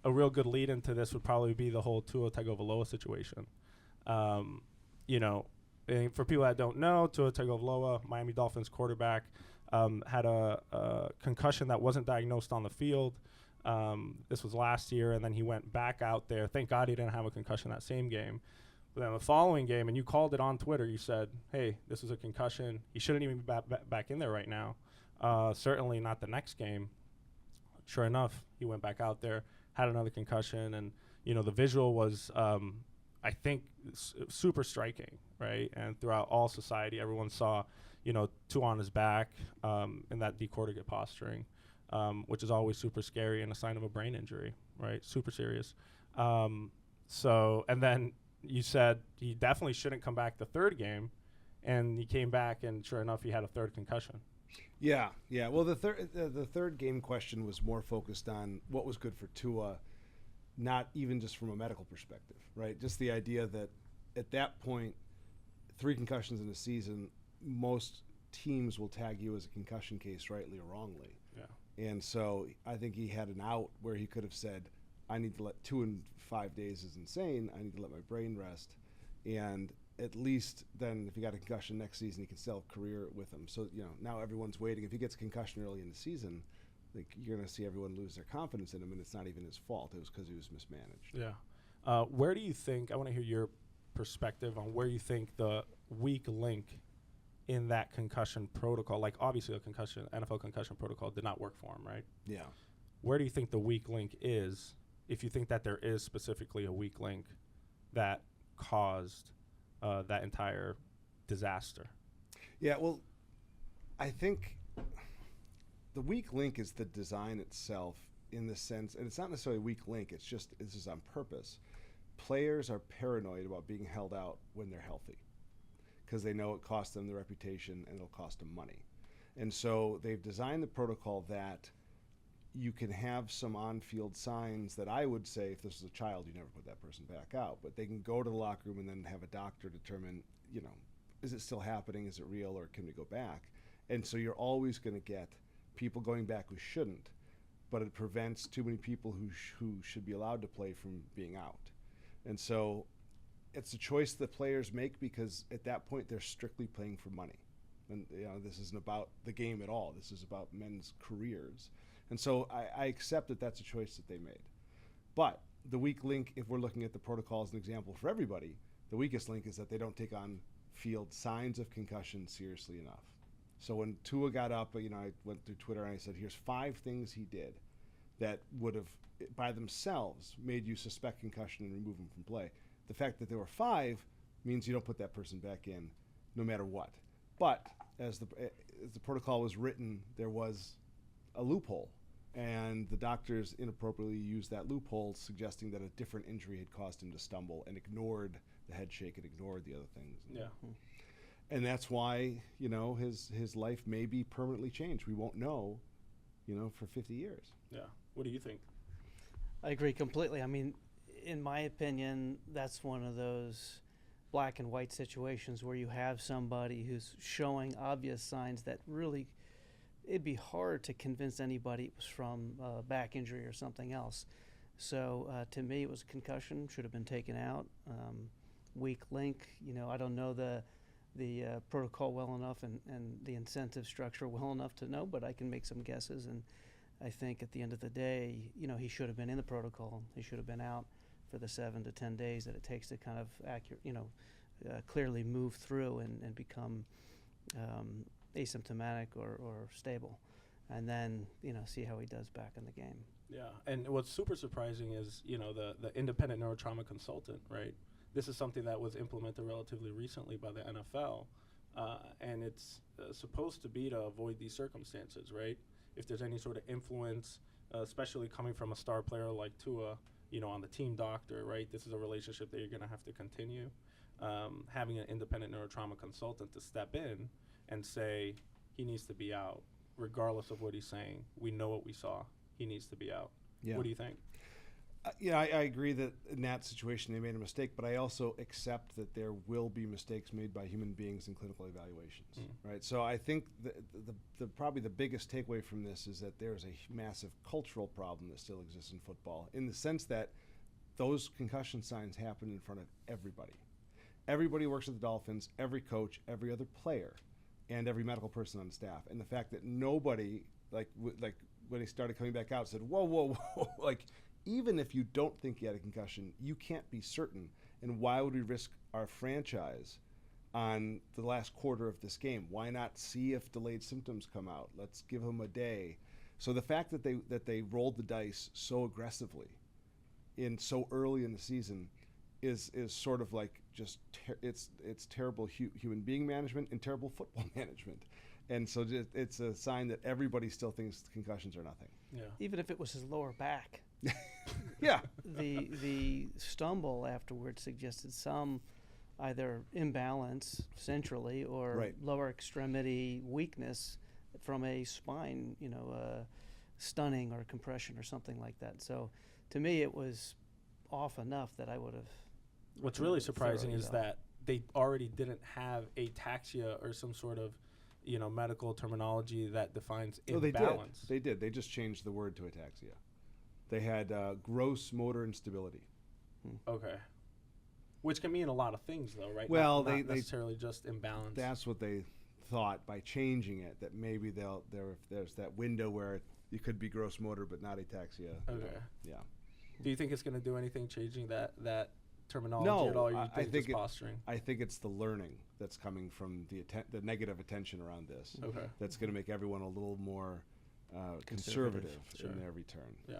a real good lead into this would probably be the whole Tua Tagovailoa situation. You know, and for people that don't know, Tua Tagovailoa, Miami Dolphins quarterback, had a concussion that wasn't diagnosed on the field. This was last year, and then he went back out there. Thank God he didn't have a concussion that same game. But then the following game, and you called it on Twitter, you said, hey, this is a concussion. He shouldn't even be back in there right now. Certainly not the next game. Sure enough, he went back out there, had another concussion, and, you know, the visual was, I think, super striking, right? And throughout all society, everyone saw, you know, Tua on his back in that decorticate posturing, which is always super scary and a sign of a brain injury, right? Super serious. So, and then you said he definitely shouldn't come back the third game, and he came back, and sure enough, he had a third concussion. Yeah. Well, the third game question was more focused on what was good for Tua, not even just from a medical perspective, right? Just the idea that at that point, 3 concussions in a season, most teams will tag you as a concussion case, rightly or wrongly. Yeah. And so I think he had an out where he could have said, I need to let 2 in 5 days is insane. I need to let my brain rest. And at least then if he got a concussion next season, he can still have a career with him. So, you know, now everyone's waiting. If he gets a concussion early in the season, like, you're going to see everyone lose their confidence in him, and it's not even his fault. It was because he was mismanaged. Yeah. Where do you think, I want to hear your perspective on where you think the weak link in that concussion protocol, like obviously NFL concussion protocol did not work for him, right? Yeah. Where do you think the weak link is, if you think that there is specifically a weak link that caused that entire disaster? Yeah, well, I think the weak link is the design itself, in the sense, and it's not necessarily a weak link, it's just, this is on purpose. Players are paranoid about being held out when they're healthy because they know it costs them their reputation and it'll cost them money. And so they've designed the protocol that you can have some on-field signs that I would say, if this is a child, you never put that person back out. But they can go to the locker room and then have a doctor determine, you know, is it still happening? Is it real? Or can we go back? And so you're always going to get people going back who shouldn't, but it prevents too many people who should be allowed to play from being out. And so it's a choice that players make, because at that point they're strictly playing for money. And, you know, this isn't about the game at all. This is about men's careers. And so I accept that that's a choice that they made. But the weak link, if we're looking at the protocol as an example for everybody, the weakest link is that they don't take on field signs of concussion seriously enough. So when Tua got up, you know, I went through Twitter and I said, here's 5 things he did that would have, by themselves, made you suspect concussion and remove him from play. The fact that there were 5 means you don't put that person back in no matter what. But as the protocol was written, there was a loophole. And the doctors inappropriately used that loophole, suggesting that a different injury had caused him to stumble, and ignored the head shake and ignored the other things. Yeah. And that's why, you know, his life may be permanently changed. We won't know, you know, for 50 years. Yeah. What do you think? I agree completely. I mean, in my opinion, that's one of those black and white situations where you have somebody who's showing obvious signs that really, it'd be hard to convince anybody it was from back injury or something else. So to me, it was a concussion, should have been taken out. Weak link, you know, I don't know the protocol well enough and the incentive structure well enough to know, but I can make some guesses. And I think at the end of the day, you know, he should have been in the protocol. He should have been out for the 7 to 10 days that it takes to kind of clearly move through and become asymptomatic or stable, and then, you know, see how he does back in the game. Yeah, and what's super surprising is, you know, the independent neurotrauma consultant, right? This is something that was implemented relatively recently by the NFL, and it's supposed to be to avoid these circumstances, right? If there's any sort of influence, especially coming from a star player like Tua, you know, on the team doctor, right? This is a relationship that you're going to have to continue. Having an independent neurotrauma consultant to step in and say he needs to be out, regardless of what he's saying. We know what we saw. He needs to be out. Yeah. What do you think? I agree that in that situation they made a mistake, but I also accept that there will be mistakes made by human beings in clinical evaluations, right? So I think the probably the biggest takeaway from this is that there's a massive cultural problem that still exists in football, in the sense that those concussion signs happen in front of everybody. Everybody works at the Dolphins, every coach, every other player, and every medical person on staff. And the fact that nobody, like when he started coming back out, said, whoa, whoa, whoa, like, even if you don't think you had a concussion, you can't be certain. And why would we risk our franchise on the last quarter of this game? Why not see if delayed symptoms come out? Let's give them a day. So the fact that they rolled the dice so aggressively in so early in the season is sort of like just it's terrible human being management and terrible football management. And so it's a sign that everybody still thinks concussions are nothing. Yeah. Even if it was his lower back. Yeah. The stumble afterwards suggested some either imbalance centrally or lower extremity weakness from a spine, stunning or compression or something like that. So to me, it was off enough that I would have. What's really surprising is that they already didn't have ataxia or some sort of medical terminology that defines imbalance. They did. They just changed the word to ataxia. They had gross motor instability. Okay. Which can mean a lot of things, though, right? Well, not necessarily just imbalance. That's what they thought by changing it, that maybe there's that window where it could be gross motor but not ataxia. Okay. Yeah. Do you think it's going to do anything changing that terminology at all? Or you think it's posturing? I think it's the learning that's coming from the negative attention around this. Okay. That's going to make everyone a little more conservative in their return. Yeah.